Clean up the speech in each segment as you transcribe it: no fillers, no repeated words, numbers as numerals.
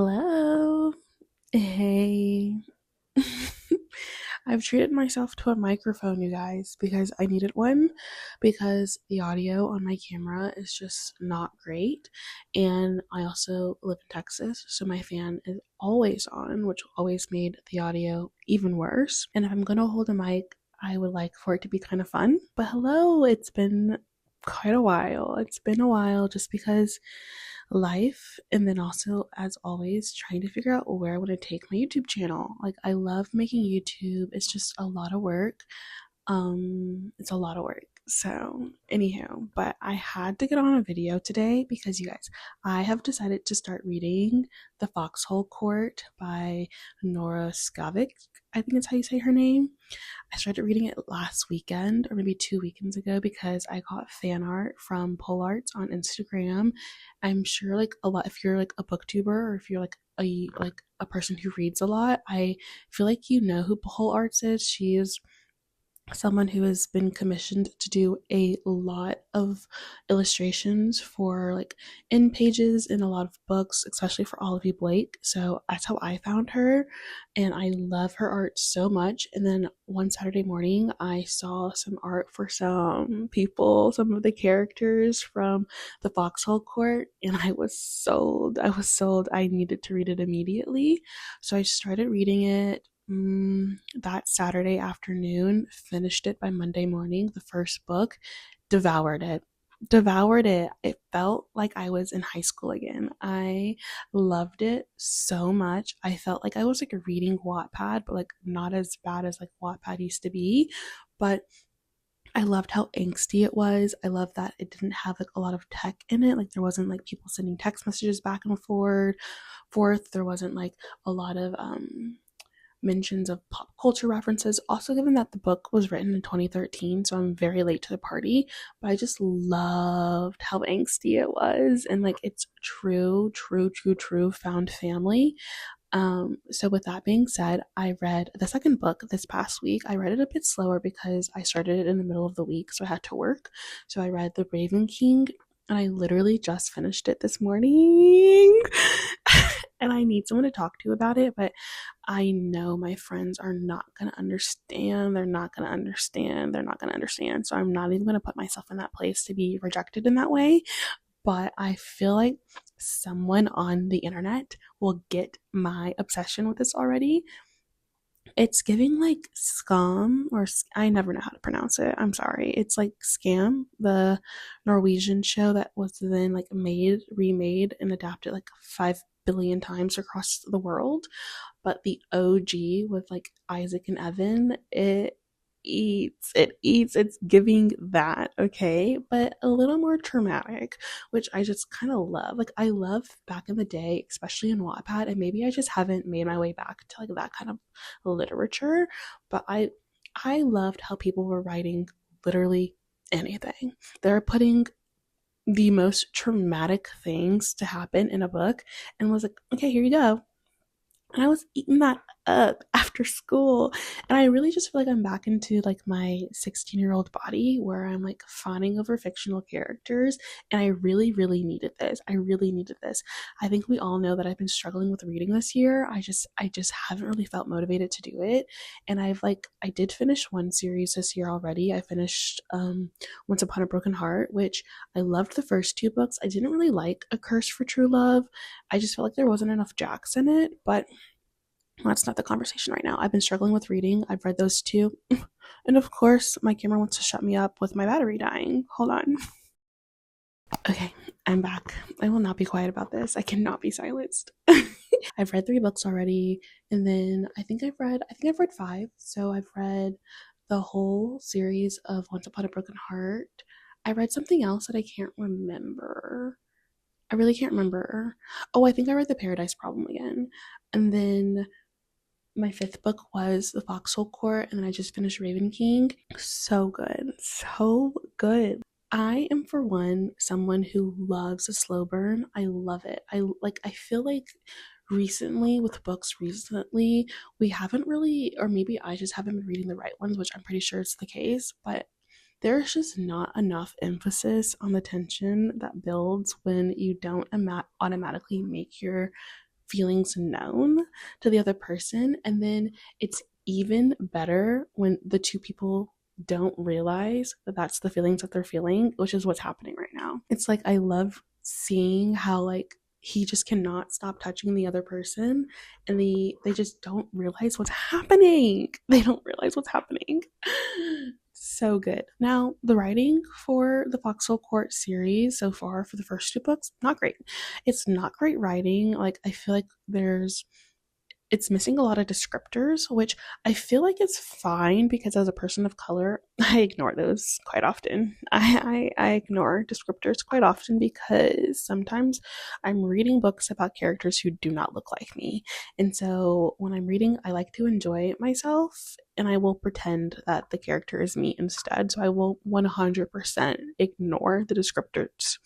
Hello. Hey. I've treated myself to a microphone, you guys, because I needed one because the audio on my camera is just not great. And I also live in Texas, so my fan is always on, which always made the audio even worse. And if I'm going to hold a mic, I would like for it to be kind of fun. But hello, it's been quite a while. It's been a while just because life, and then also, as always, trying to figure out where I want to take my YouTube channel. Like, I love making YouTube. It's just a lot of work. It's a lot of work. So anyhow, but I had to get on a video today because, you guys, I have decided to start reading The Foxhole Court by Nora Skavik. I think it's how you say her name. I started reading it last weekend, or maybe 2 weekends ago, because I got fan art from Pole Arts on Instagram. I'm sure, like, a lot, if you're like a booktuber, or if you're like a person who reads a lot, I feel like you know who Pole Arts is. She is someone who has been commissioned to do a lot of illustrations for like in pages in a lot of books, especially for Olivia Blake. So that's how I found her, and I love her art so much. And then one Saturday morning, I saw some art for some people, some of the characters from the Foxhole Court, and I was sold. I was sold. I needed to read it immediately, so I started reading it that Saturday afternoon, finished it by Monday morning, the first book, devoured it. Devoured it. It felt like I was in high school again. I loved it so much. I felt like I was like reading Wattpad, but like not as bad as like Wattpad used to be. But I loved how angsty it was. I loved that it didn't have like a lot of tech in it. Like there wasn't like people sending text messages back and forth. There wasn't like a lot of mentions of pop culture references. Also, given that the book was written in 2013, so I'm very late to the party, but I just loved how angsty it was, and like it's true found family. So with that being said, I read the second book this past week. I read it a bit slower because I started it in the middle of the week, so I had to work. So I read The Raven King, and I literally just finished it this morning. And I need someone to talk to about it, but I know my friends are not going to understand. They're not going to understand. They're not going to understand. So I'm not even going to put myself in that place to be rejected in that way. But I feel like someone on the internet will get my obsession with this already. It's giving like Scam, or I never know how to pronounce it. I'm sorry. It's like Scam, the Norwegian show that was then like remade, and adapted like 5 billion times across the world. But the OG with like Isaac and Evan, it's giving that, okay, but a little more traumatic, which I just kind of love. Like, I love back in the day, especially in Wattpad, and maybe I just haven't made my way back to like that kind of literature, but I loved how people were writing literally anything. They're putting the most traumatic things to happen in a book, and was like, okay, here you go. And I was eating that up after school. And I really just feel like I'm back into like my 16-year-old body, where I'm like fawning over fictional characters. And I really, really needed this. I really needed this. I think we all know that I've been struggling with reading this year. I just haven't really felt motivated to do it. And I did finish one series this year already. I finished Once Upon a Broken Heart, which I loved the first two books. I didn't really like A Curse for True Love. I just felt like there wasn't enough Jacks in it, but that's not the conversation right now. I've been struggling with reading. I've read those two. And of course, my camera wants to shut me up with my battery dying. Hold on. Okay, I'm back. I will not be quiet about this. I cannot be silenced. I've read 3 books already, and then I think I've read 5. So I've read the whole series of Once Upon a Broken Heart. I read something else that I can't remember. I really can't remember. Oh, I think I read The Paradise Problem again. And then my 5th book was The Foxhole Court, and then I just finished Raven King. So good. So good. I am, for one, someone who loves a slow burn. I love it. I feel like recently we haven't really, or maybe I just haven't been reading the right ones, which I'm pretty sure it's the case, but there's just not enough emphasis on the tension that builds when you don't automatically make your feelings known to the other person. And then it's even better when the two people don't realize that that's the feelings that they're feeling, which is what's happening right now. It's like I love seeing how like he just cannot stop touching the other person, and they just don't realize what's happening. They don't realize what's happening. So good. Now, the writing for the Foxhole Court series so far for the first two books, not great. It's not great writing. Like I feel like it's missing a lot of descriptors, which I feel like it's fine because as a person of color, I ignore those quite often. I ignore descriptors quite often because sometimes I'm reading books about characters who do not look like me. And so when I'm reading, I like to enjoy myself and I will pretend that the character is me instead. So I will 100% ignore the descriptors.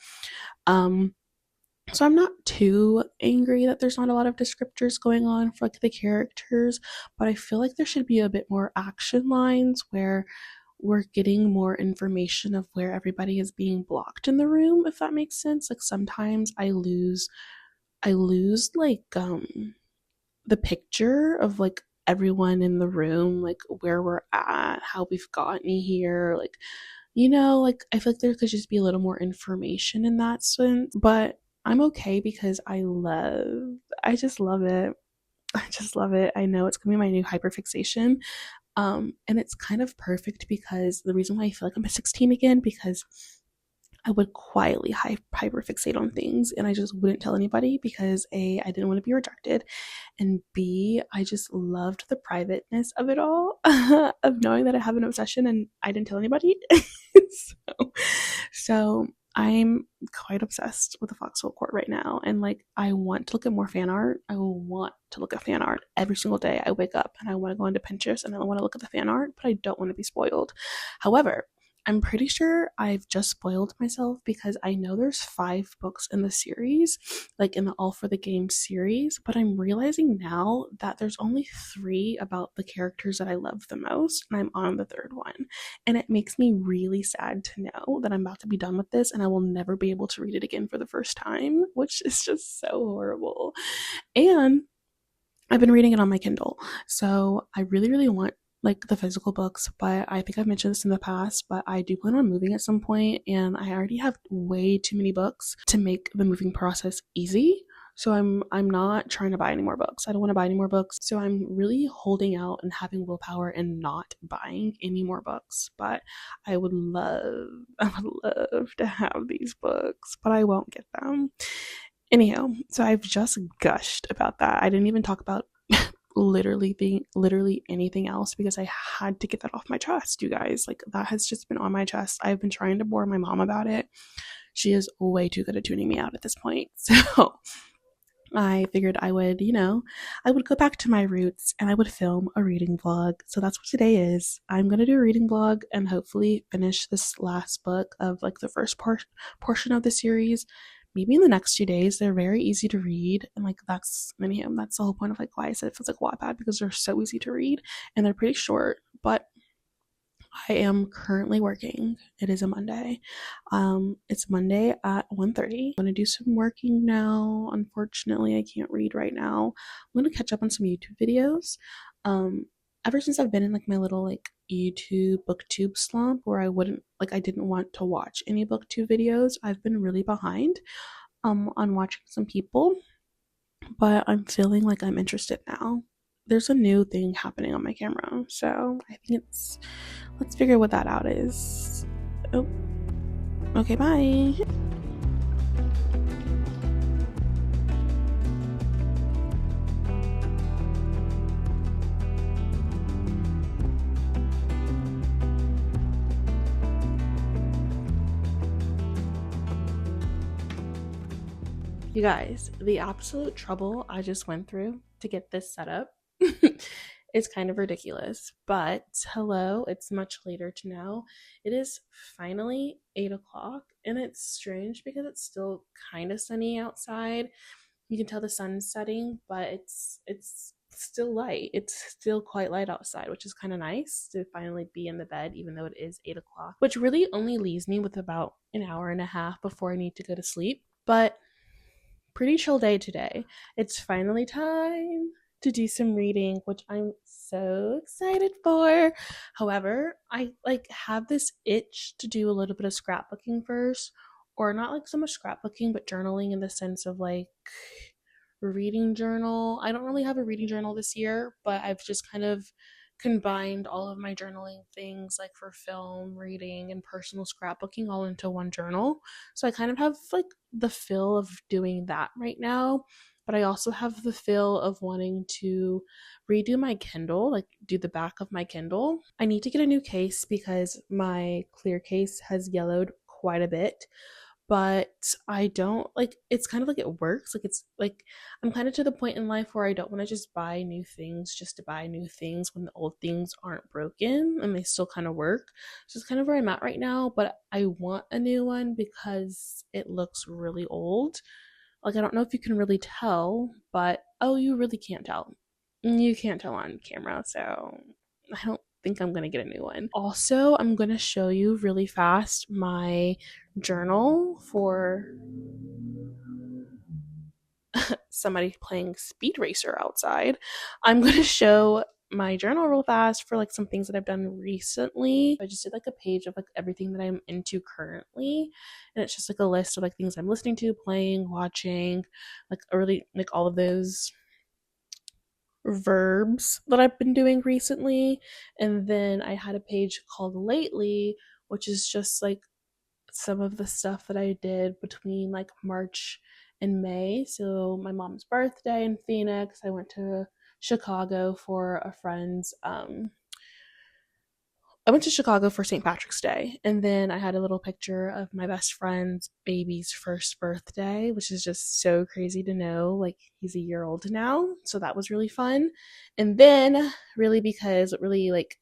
So I'm not too angry that there's not a lot of descriptors going on for like the characters, but I feel like there should be a bit more action lines where we're getting more information of where everybody is being blocked in the room, if that makes sense. Like sometimes I lose like the picture of like everyone in the room, like where we're at, how we've gotten here, like like I feel like there could just be a little more information in that sense, but I'm okay because I just love it. I just love it. I know it's gonna be my new hyperfixation. And it's kind of perfect because the reason why I feel like I'm a 16 again, because I would quietly hyperfixate on things and I just wouldn't tell anybody because A, I didn't want to be rejected, and B, I just loved the privateness of it all, of knowing that I have an obsession and I didn't tell anybody. so I'm quite obsessed with the Foxhole Court right now, and like I want to look at more fan art. I want to look at fan art every single day. I wake up and I want to go into Pinterest and I want to look at the fan art, but I don't want to be spoiled. However, I'm pretty sure I've just spoiled myself because I know there's 5 books in the series, like in the All for the Game series, but I'm realizing now that there's only 3 about the characters that I love the most, and I'm on the 3rd one. And it makes me really sad to know that I'm about to be done with this and I will never be able to read it again for the first time, which is just so horrible. And I've been reading it on my Kindle. So I really, really want like the physical books, but I think I've mentioned this in the past, but I do plan on moving at some point and I already have way too many books to make the moving process easy. So I'm not trying to buy any more books. I don't want to buy any more books. So I'm really holding out and having willpower and not buying any more books. But I would love to have these books, but I won't get them. Anyhow, so I've just gushed about that. I didn't even talk about literally anything else because I had to get that off my chest, you guys. Like that has just been on my chest. I've been trying to bore my mom about it. She is way too good at tuning me out at this point. So I figured I would go back to my roots and I would film a reading vlog. So that's what today is. I'm going to do a reading vlog and hopefully finish this last book of like the first portion of the series. Maybe in the next 2 days. They're very easy to read, and like that's the whole point of like why I said it feels like Wattpad, because they're so easy to read and they're pretty short. But I am currently working. It is a Monday. It's Monday at 1:30. I'm gonna do some working now. Unfortunately, I can't read right now. I'm gonna catch up on some YouTube videos. Ever since I've been in like my little like YouTube booktube slump where I didn't want to watch any booktube videos, I've been really behind on watching some people, but I'm feeling like I'm interested now. There's a new thing happening on my camera, so I think let's figure what that out is. Oh, okay, bye. You guys, the absolute trouble I just went through to get this set up is kind of ridiculous. But hello, it's much later to now. It is finally 8 o'clock, and it's strange because it's still kind of sunny outside. You can tell the sun's setting, but it's still light. It's still quite light outside, which is kind of nice to finally be in the bed, even though it is 8 o'clock, which really only leaves me with about an hour and a half before I need to go to sleep. But pretty chill day today. It's finally time to do some reading, which I'm so excited for. However, I like have this itch to do a little bit of scrapbooking first, or not like so much scrapbooking, but journaling in the sense of like reading journal. I don't really have a reading journal this year, but I've just kind of combined all of my journaling things like for film, reading, and personal scrapbooking all into one journal. So I kind of have like the feel of doing that right now, but I also have the feel of wanting to redo my Kindle, like do the back of my Kindle. I need to get a new case because my clear case has yellowed quite a bit, but I don't like it's kind of like it works. Like it's like I'm kind of to the point in life where I don't want to just buy new things just to buy new things when the old things aren't broken and they still kind of work. So it's kind of where I'm at right now, but I want a new one because it looks really old. Like I don't know if you can really tell, but oh, you really can't tell. You can't tell on camera, so I don't think I'm gonna get a new one. Also, I'm gonna show you really fast my journal for somebody playing Speed Racer outside. I'm gonna show my journal real fast for like some things that I've done recently. I just did like a page of like everything that I'm into currently, and it's just like a list of like things I'm listening to, playing, watching, like really like all of those verbs that I've been doing recently. And then I had a page called Lately, which is just like some of the stuff that I did between like March and May. So my mom's birthday in Phoenix, I went to Chicago for a friend's I went to Chicago for St. Patrick's Day, and then I had a little picture of my best friend's baby's first birthday, which is just so crazy to know. Like, he's a year old now, so that was really fun. And then, really, because what really, like,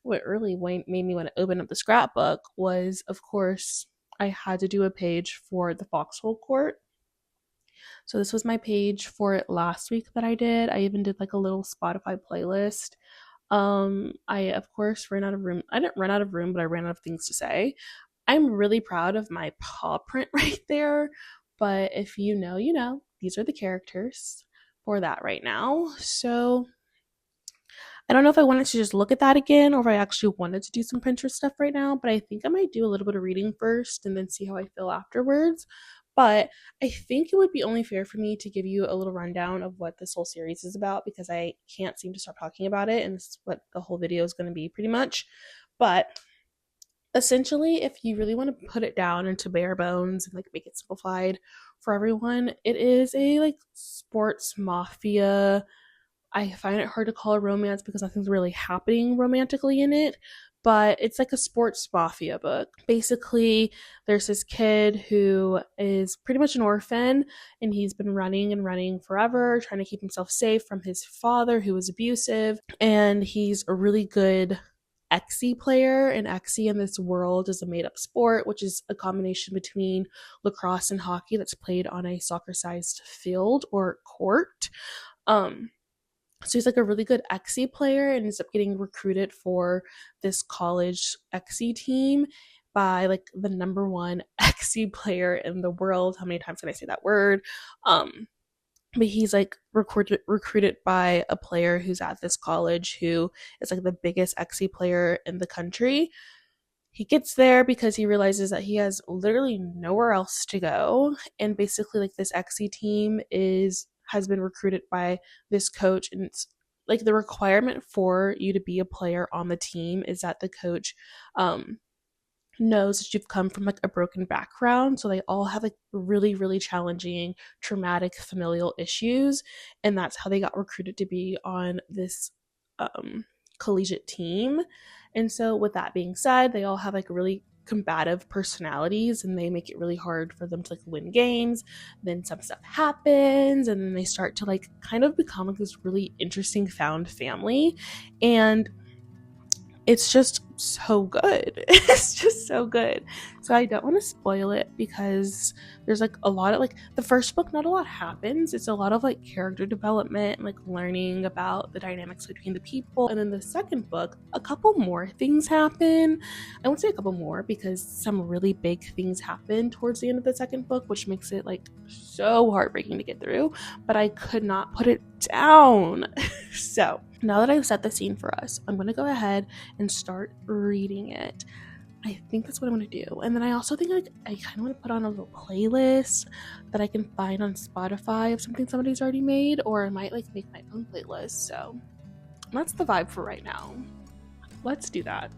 what really made me want to open up the scrapbook was, of course, I had to do a page for the Foxhole Court. So this was my page for it last week that I did. I even did like a little Spotify playlist. I of course ran out of room. I didn't run out of room, but I ran out of things to say. I'm really proud of my paw print right there, but if you know, you know. These are the characters for that right now. So I don't know if I wanted to just look at that again or if I actually wanted to do some Pinterest stuff right now, but I think I might do a little bit of reading first and then see how I feel afterwards. But I think it would be only fair for me to give you a little rundown of what this whole series is about because I can't seem to stop talking about it, and this is what the whole video is going to be pretty much. But essentially, if you really want to put it down into bare bones and like make it simplified for everyone, it is a like sports mafia. I find it hard to call a romance because nothing's really happening romantically in it, but it's like a sports mafia book. Basically, there's this kid who is pretty much an orphan, and he's been running and running forever, trying to keep himself safe from his father who was abusive, and he's a really good XC player, and XC in this world is a made-up sport, which is a combination between lacrosse and hockey that's played on a soccer-sized field or court. So he's like a really good XC player and ends up getting recruited for this college XC team by like the number one XC player in the world. How many times can I say that word? But he's like recruited by a player who's at this college who is like the biggest XC player in the country. He gets there because he realizes that he has literally nowhere else to go, and basically like this XC team has been recruited by this coach, and it's like the requirement for you to be a player on the team is that the coach knows that you've come from like a broken background, so they all have like really challenging traumatic familial issues, and that's how they got recruited to be on this collegiate team. And so with that being said, they all have like really combative personalities, and they make it really hard for them to like win games. Then some stuff happens, and then they start to like kind of become like this really interesting found family. And it's just so good. It's just so good. So I don't want to spoil it because there's like a lot of like the first book, not a lot happens. It's a lot of like character development and like learning about the dynamics between the people. And then the second book, a couple more things happen. I won't say a couple more because some really big things happen towards the end of the second book, which makes it like so heartbreaking to get through. But I could not put it down. So now that I've set the scene for us, I'm going to go ahead and start reading it. I think that's what I'm going to do. And then I also think like I kind of want to put on a little playlist that I can find on Spotify of something somebody's already made, or I might like make my own playlist. So that's the vibe for right now. Let's do that.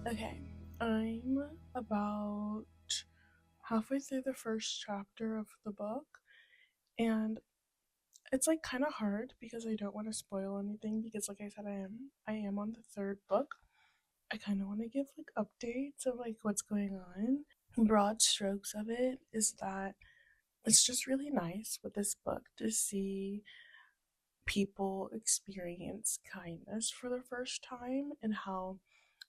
Okay, I'm about halfway through the first chapter of the book, and it's like kind of hard because I don't want to spoil anything because like I said I am on the third book. I kind of want to give like updates of like what's going on. Broad strokes of it is that it's just really nice with this book to see people experience kindness for the first time and how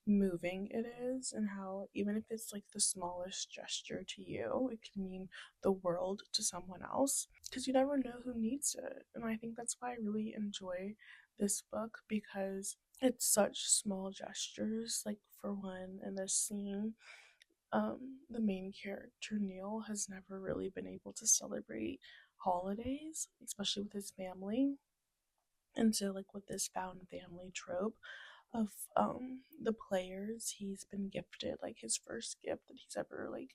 moving it is, and how even if it's like the smallest gesture to you, it can mean the world to someone else because you never know who needs it. And I think that's why I really enjoy this book, because it's such small gestures. Like for one, in this scene, the main character Neil has never really been able to celebrate holidays, especially with his family. And so like with this found family trope of the players, he's been gifted like his first gift that he's ever like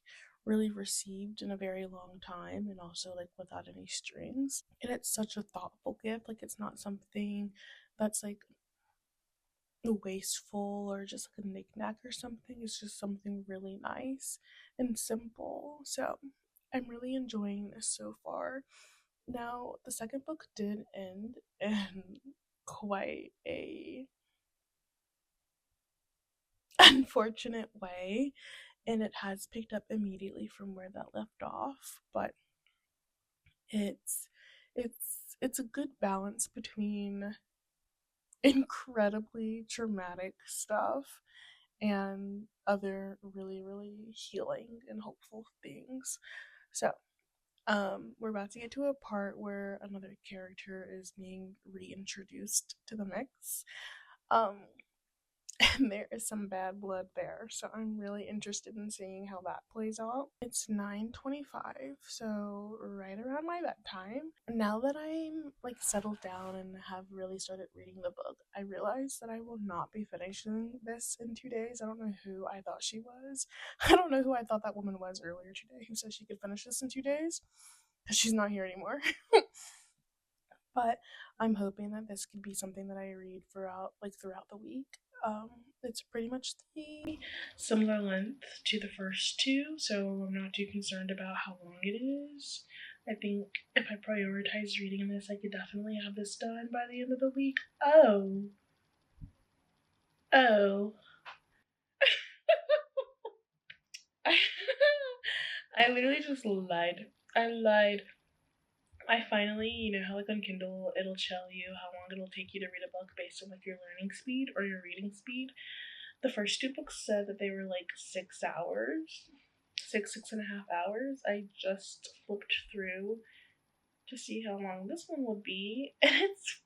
really received in a very long time, and also like without any strings. And it's such a thoughtful gift. Like it's not something that's like wasteful or just like a knickknack or something. It's just something really nice and simple. So I'm really enjoying this so far. Now, the second book did end in quite a unfortunate way, and it has picked up immediately from where that left off, but it's it's a good balance between incredibly traumatic stuff and other really healing and hopeful things. So we're about to get to a part where another character is being reintroduced to the mix. Um, and there is some bad blood there, so I'm really interested in seeing how that plays out. It's 9:25, so right around my bedtime. Now that I'm like settled down and have really started reading the book, I realize that I will not be finishing this in 2 days. I don't know who I thought she was. I don't know who I thought that woman was earlier today who said she could finish this in 2 days, because she's not here anymore. but I'm hoping that this could be something that I read throughout the week. It's pretty much the similar length to the first two, so I'm not too concerned about how long it is. I think if I prioritize reading this, I could definitely have this done by the end of the week. Oh. I literally just lied. I lied. I finally, how like on Kindle, it'll tell you how long it'll take you to read a book based on like your learning speed or your reading speed. The first two books said that they were like 6 hours, 6.5 hours. I just flipped through to see how long this one would be, and it's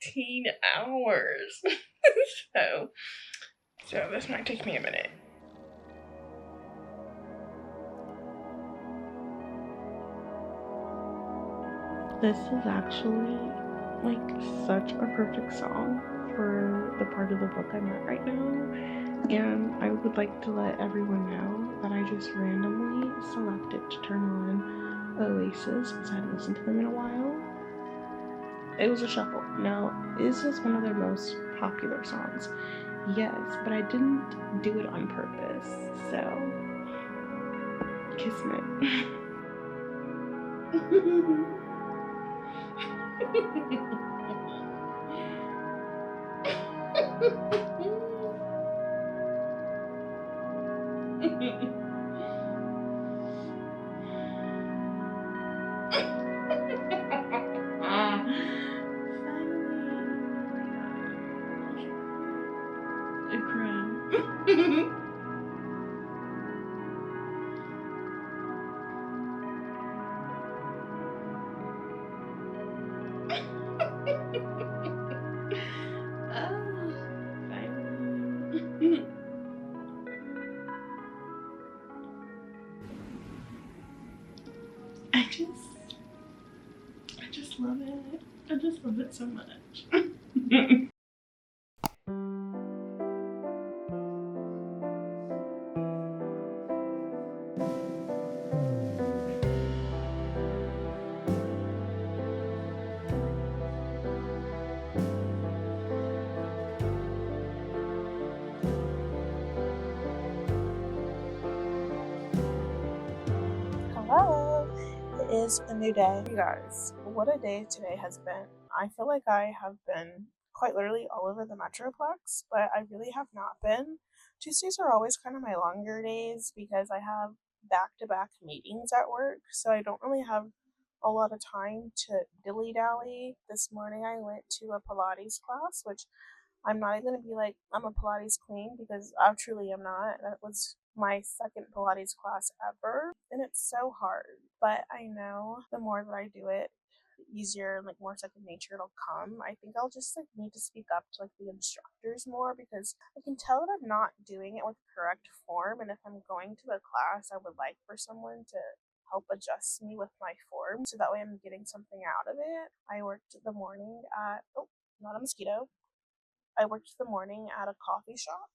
15 hours. so this might take me a minute. This is actually like such a perfect song for the part of the book I'm at right now, and I would like to let everyone know that I just randomly selected to turn on Oasis because I hadn't listened to them in a while. It was a shuffle. Now, is this one of their most popular songs? Yes, but I didn't do it on purpose, so kismet. I just love it. I just love it so much. Hello, it is a new day. You guys, what a day today has been. I feel like I have been quite literally all over the Metroplex, but I really have not been. Tuesdays are always kind of my longer days because I have back-to-back meetings at work, so I don't really have a lot of time to dilly-dally. This morning I went to a Pilates class, which I'm not even going to be like, I'm a Pilates queen, because I truly am not. That was my second Pilates class ever, and it's so hard. But I know the more that I do it, the easier and like more second nature it'll come. I think I'll just like need to speak up to like the instructors more, because I can tell that I'm not doing it with the correct form. And if I'm going to a class, I would like for someone to help adjust me with my form so that way I'm getting something out of it. I worked the morning at, oh, not a mosquito. I worked the morning at a coffee shop.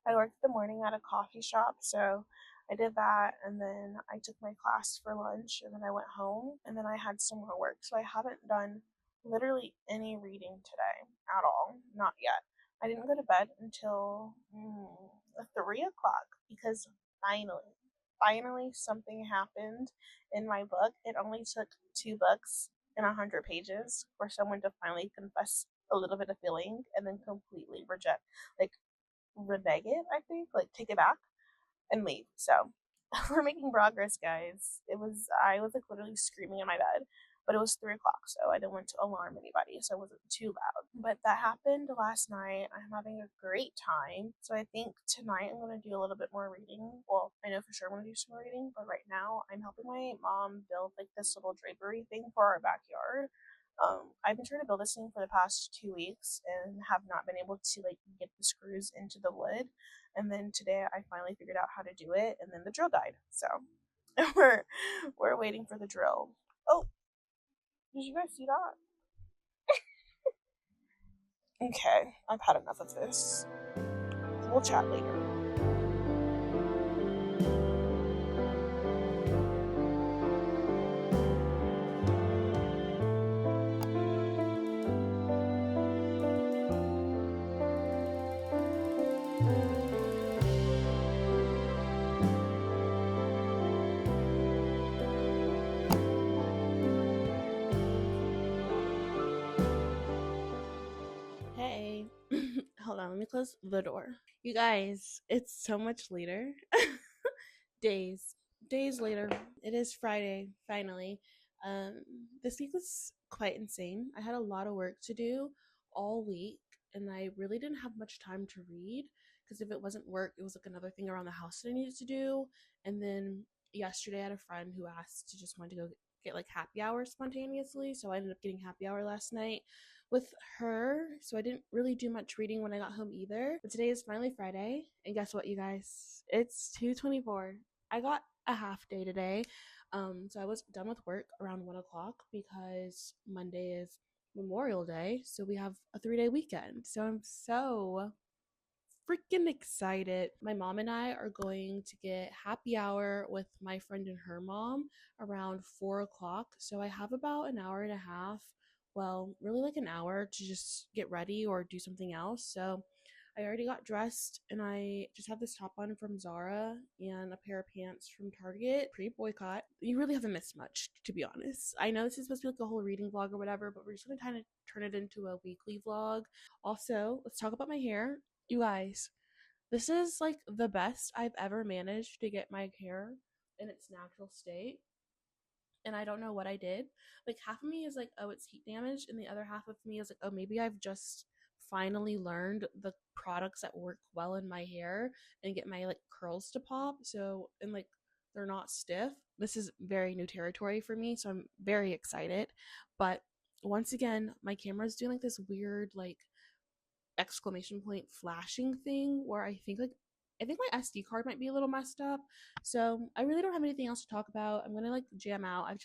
I worked the morning at a coffee shop, so I did that, and then I took my class for lunch, and then I went home, and then I had some more work. So I haven't done literally any reading today at all, not yet. I didn't go to bed until 3 o'clock because finally something happened in my book. It only took 2 books and 100 pages for someone to finally confess a little bit of feeling and then completely renege it, I think, like take it back and leave. So we're making progress, guys. I was like literally screaming in my bed, but it was 3 o'clock, so I didn't want to alarm anybody, so it wasn't too loud. But that happened last night. I'm having a great time. So I think tonight I'm going to do a little bit more reading. Well, I know for sure I'm going to do some more reading, but right now I'm helping my mom build like this little drapery thing for our backyard. I've been trying to build this thing for the past 2 weeks and have not been able to like get the screws into the wood. And then today I finally figured out how to do it, and then the drill died. So we're waiting for the drill. Oh, did you guys see that? Okay, I've had enough of this. We'll chat later. close the door. You guys, it's so much later. Days later. It is Friday, finally. This week was quite insane. I had a lot of work to do all week, and I really didn't have much time to read because if it wasn't work, it was like another thing around the house that I needed to do. And then yesterday, I had a friend who asked to just want to go get like happy hour spontaneously, so I ended up getting happy hour last night with her, so I didn't really do much reading when I got home either. But today is finally Friday, and guess what, you guys? It's 2:24. I got a half day today. So I was done with work around 1 o'clock because Monday is Memorial Day, so we have a 3-day weekend. So I'm so freaking excited. My mom and I are going to get happy hour with my friend and her mom around 4 o'clock. So I have about an hour and a half, well, really like an hour to just get ready or do something else. So I already got dressed and I just have this top on from Zara and a pair of pants from Target. Pre-boycott. You really haven't missed much, to be honest. I know this is supposed to be like a whole reading vlog or whatever, but we're just going to kind of turn it into a weekly vlog. Also, let's talk about my hair. You guys, this is like the best I've ever managed to get my hair in its natural state. And I don't know what I did. Like, half of me is like, oh, it's heat damage. And the other half of me is like, oh, maybe I've just finally learned the products that work well in my hair and get my like curls to pop. So, and like, they're not stiff. This is very new territory for me. So I'm very excited. But once again, my camera's doing like this weird, like, exclamation point flashing thing where I think my SD card might be a little messed up. So I really don't have anything else to talk about. I'm gonna like jam out. I've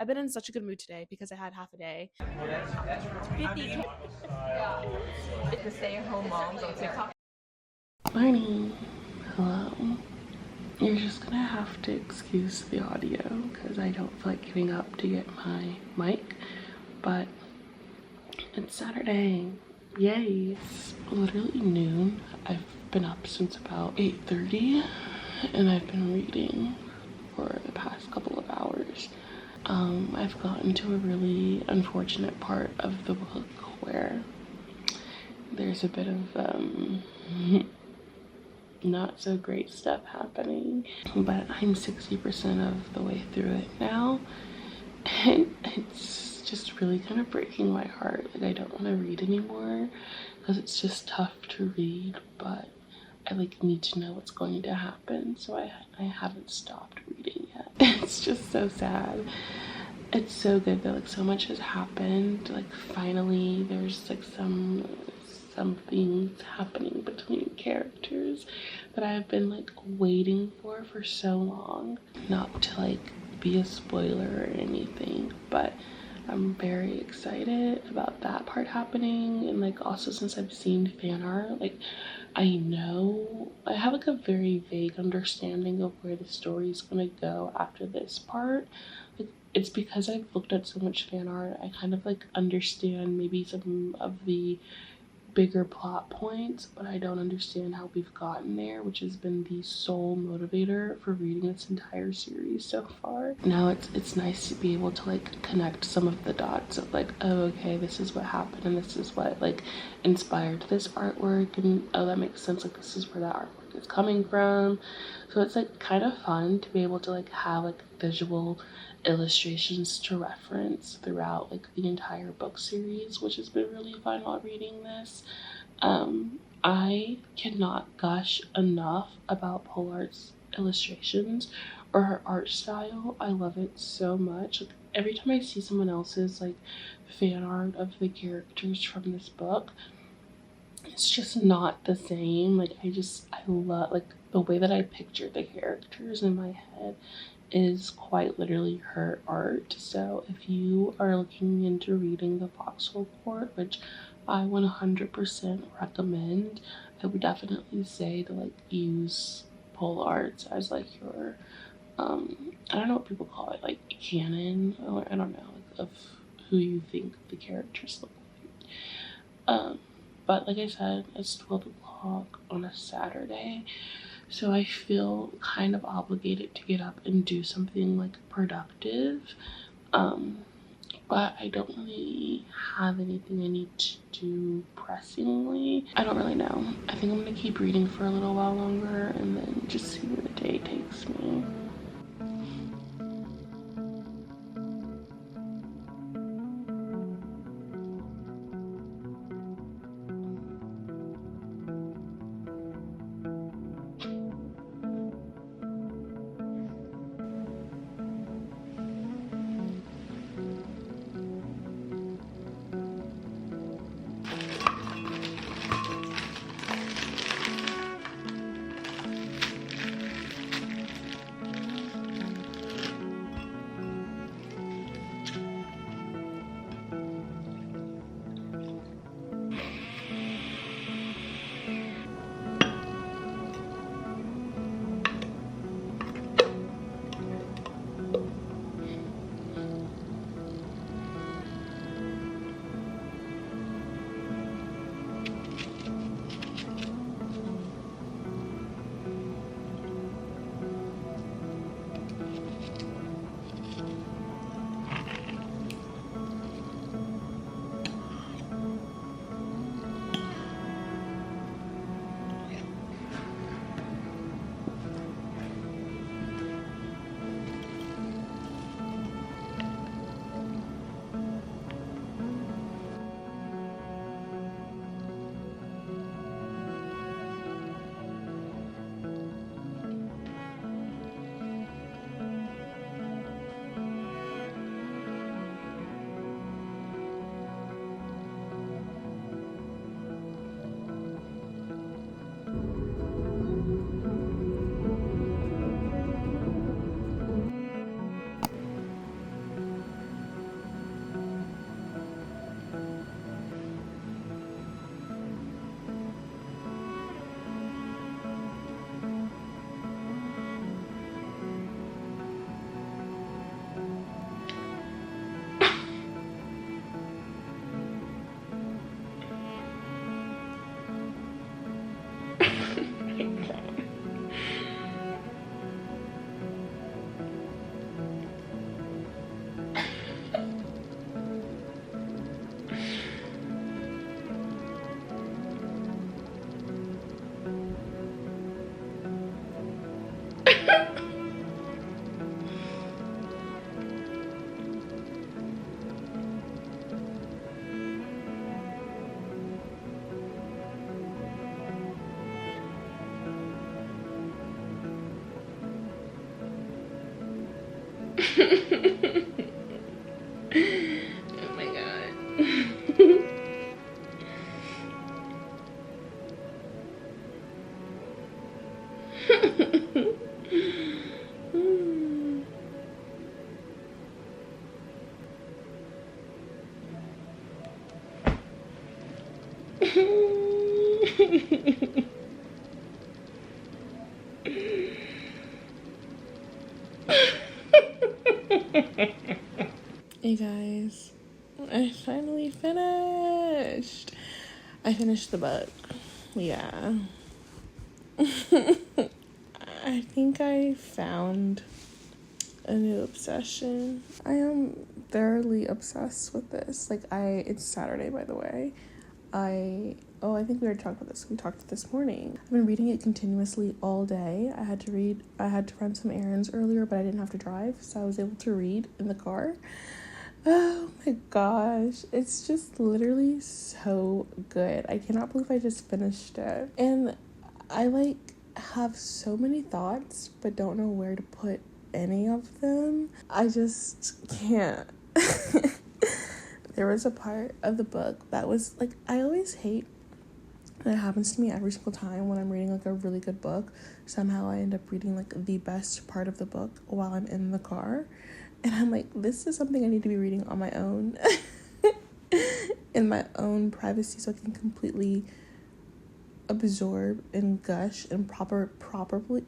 been in such a good mood today because I had half a day. 50. It's the stay-at-home moms on TikTok. Morning. Hello. You're just gonna have to excuse the audio because I don't feel like giving up to get my mic, but it's Saturday. Yay. It's literally noon. I've been up since about 8:30 and I've been reading for the past couple of hours. I've gotten to a really unfortunate part of the book where there's a bit of not so great stuff happening, but I'm 60% of the way through it now, and it's just really kind of breaking my heart. Like, I don't want to read anymore because it's just tough to read, but I like need to know what's going to happen, so I haven't stopped reading yet. It's just so sad. It's so good that like so much has happened. Like, finally there's like some things happening between characters that I've been like waiting for so long. Not to like be a spoiler or anything, but I'm very excited about that part happening. And like, also, since I've seen fan art, like I have like a very vague understanding of where the story is gonna go after this part. Like, it's because I've looked at so much fan art, I kind of like understand maybe some of the bigger plot points, but I don't understand how we've gotten there, which has been the sole motivator for reading this entire series so far. Now it's nice to be able to like connect some of the dots of like, oh, okay, this is what happened and this is what like inspired this artwork, and oh, that makes sense, like this is where that artwork is coming from. So it's like kind of fun to be able to like have like visual illustrations to reference throughout like the entire book series, which has been really fun while reading this. I cannot gush enough about Polart's illustrations or her art style. I love it so much. Like, every time I see someone else's like fan art of the characters from this book, it's just not the same. Like, I love like the way that I picture the characters in my head is quite literally her art. So if you are looking into reading the Foxhole Court, which I 100% recommend, I would definitely say to like use pole arts as like your I don't know what people call it, like canon, or I don't know, like, of who you think the characters look like. But like I said, it's 12 o'clock on a Saturday, so I feel kind of obligated to get up and do something like productive. but I don't really have anything I need to do pressingly. I don't really know. I think I'm gonna keep reading for a little while longer and then just see where the day takes me. Oh my god. Hey guys, I finally finished. I finished the book. Yeah. I think I found a new obsession. I am thoroughly obsessed with this. It's Saturday, by the way. I think we already talked about this. We talked this morning. I've been reading it continuously all day. I had to run some errands earlier, but I didn't have to drive, so I was able to read in the car. Oh my gosh, it's just literally so good. I cannot believe I just finished it. And I have so many thoughts, but don't know where to put any of them. I just can't. There was a part of the book that was I always hate, and it happens to me every single time when I'm reading a really good book. Somehow I end up reading the best part of the book while I'm in the car, and I'm this is something I need to be reading on my own in my own privacy, so I can completely absorb and gush and properly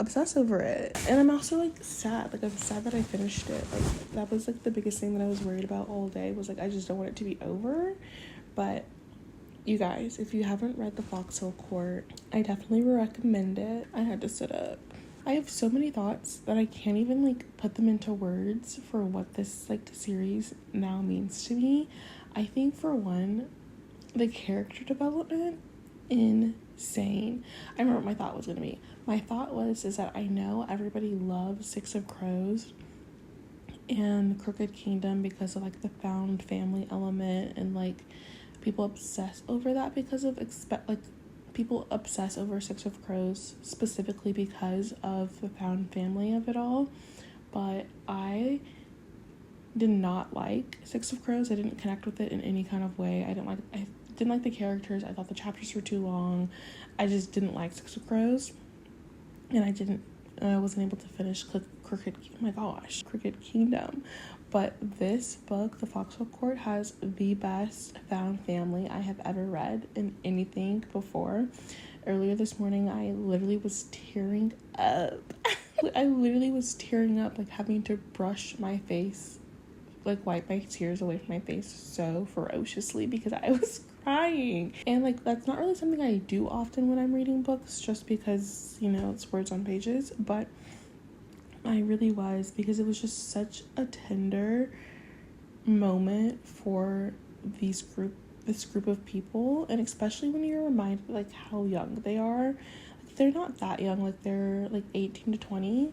obsess over it. And I'm also sad. I'm sad that I finished it. That was the biggest thing that I was worried about all day, was I just don't want it to be over. But you guys, if you haven't read the Foxhole Court, I definitely recommend it. I had to sit up. I have so many thoughts that I can't even like put them into words for what this like series now means to me. I think for one, the character development, insane. I remember what my thought was gonna be. My thought was is that I know everybody loves Six of Crows and Crooked Kingdom because of like the found family element, and like people obsess over that because of people obsess over Six of Crows specifically because of the found family of it all. But I did not like Six of Crows. I didn't connect with it in any kind of way. I didn't like the characters. I thought the chapters were too long. I just didn't like Six of Crows, and I wasn't able to finish Crooked Kingdom. But this book, The Foxhole Court, has the best found family I have ever read in anything before. Earlier this morning, I literally was tearing up. I literally was tearing up, like having to brush my face, like wipe my tears away from my face so ferociously because I was crying. And like that's not really something I do often when I'm reading books, just because, you know, it's words on pages, but I really was, because it was just such a tender moment for this group of people, and especially when you're reminded like how young they are. Like, they're not that young, like they're like 18 to 20.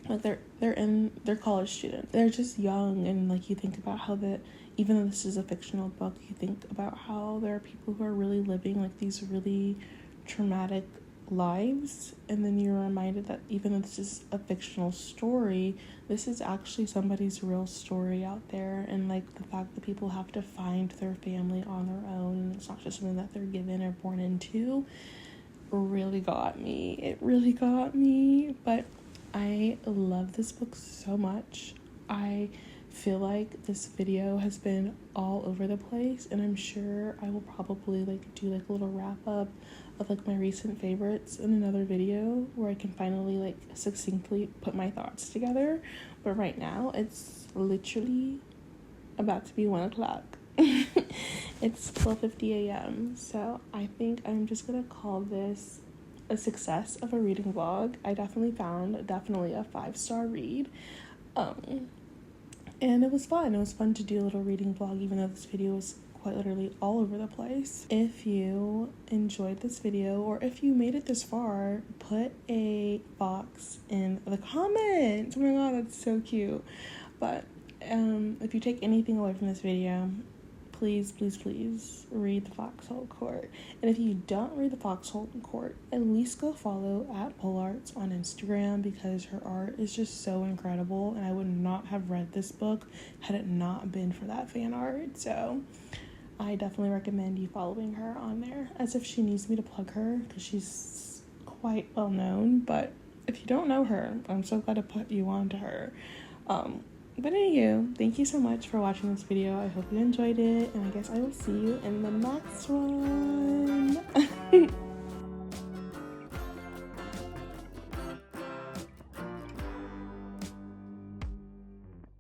Like they're college students. They're just young, and like you think about how that, even though this is a fictional book, you think about how there are people who are really living like these really traumatic lives, and then you're reminded that even though this is a fictional story, this is actually somebody's real story out there. And like the fact that people have to find their family on their own, and it's not just something that they're given or born into, really got me. It really got me. But I love this book so much. I feel like this video has been all over the place, and I'm sure I will probably like do like a little wrap up of like my recent favorites in another video where I can finally like succinctly put my thoughts together. But right now it's literally about to be 1:00. It's 12:50 a.m. So I think I'm just gonna call this a success of a reading vlog. I definitely found a 5-star read. And it was fun. It was fun to do a little reading vlog, even though this video was quite literally all over the place. If you enjoyed this video, or if you made it this far, put a box in the comments. Oh my god, that's so cute. But if you take anything away from this video, please read The Foxhole Court. And if you don't read The Foxhole Court, at least go follow @PoleArts on Instagram, because her art is just so incredible, and I would not have read this book had it not been for that fan art. So I definitely recommend you following her on there, as if she needs me to plug her, because she's quite well known. But if you don't know her, I'm so glad to put you on to her. But anywho, thank you so much for watching this video. I hope you enjoyed it, and I guess I will see you in the next one.